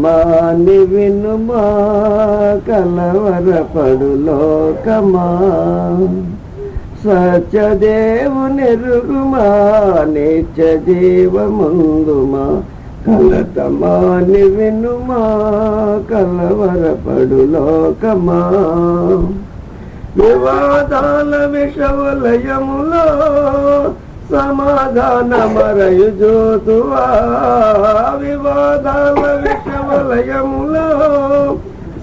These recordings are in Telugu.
కలతమాని వినుమా కలవరపడు లోకమా సత్యదేవునెరుగుమా నిత్య జీవముందుమా కలతమాని వినుమా కలవరపడు లోకమా వివాదాల విషవలయములో సమాధాన మరయు జ్యోతువా వివాదాల విషవలయములో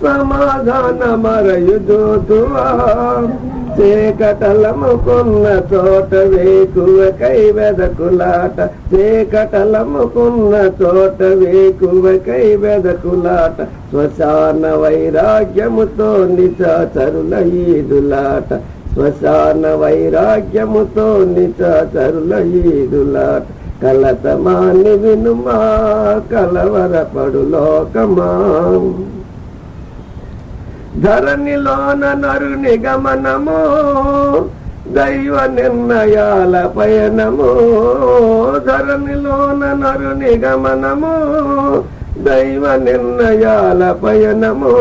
సమాధాన మరయు జ్యోతువా చీకటలముకున్న చోట వేకువకై వెదకులాట చీకటలముకున్న చోట వేకువకై వెదకులాట శ్మశాన వైరాగ్యముతో నిశాచరుల ఈదులాట శ్మశాన వైరాగ్యముతో నిశాచరుల ఈదులాట కలతమాని వినుమా కలవరపడు లోకమా ధరణిలోన నరుని గమనము దైవ నిర్ణయాల పయనము ధరణిలోన నరుని గమనము దైవ నిర్ణయాల పయనము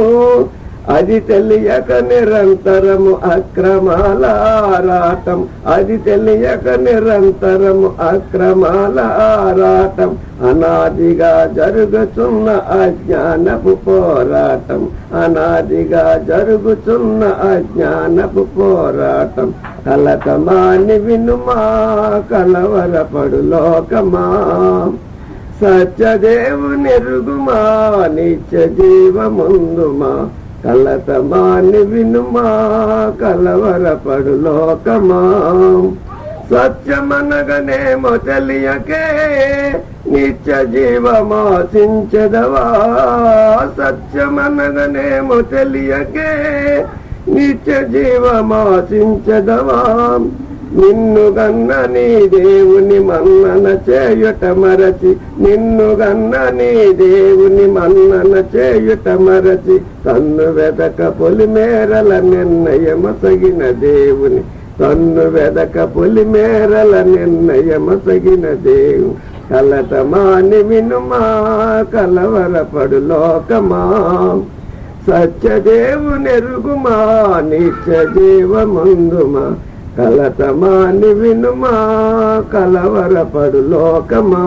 అది తెలియక నిరంతరము అక్రమాల ఆరాటం అది తెలియక నిరంతరము అక్రమాల ఆరాటం అనాదిగా జరుగుతున్న అజ్ఞానపు పోరాటం అనాదిగా జరుగుతున్న అజ్ఞానపు పోరాటం కలతమాని వినుమా కలవరపడు లోకమా సత్యదేవునెరుగుమా నిత్య జీవముందుమా కలతమాని వినుమా కలవరపడు లోకమా సత్యమనగనేమో తెలియకే నిత్య జీవమాసించదవా సత్యమనగనేమో తెలియకే నిత్య జీవమాసించదవా నిన్ను గన్న నీ దేవుని మన్నన చేయుట మరచి నిన్ను గన్న నీ దేవుని మన్నన చేయుట మరచి తన్ను వెదక పొలిమేరల నిర్ణయమసగిన దేవుని తన్ను వెదక పొలిమేరల నిర్ణయమసగిన దేవుని కలతమాని వినుమా కలవరపడు లోకమా సత్యదేవునెరుగుమా నిత్య జీవమందుమా కలతమాని వినుమా కలవరపడు లోకమా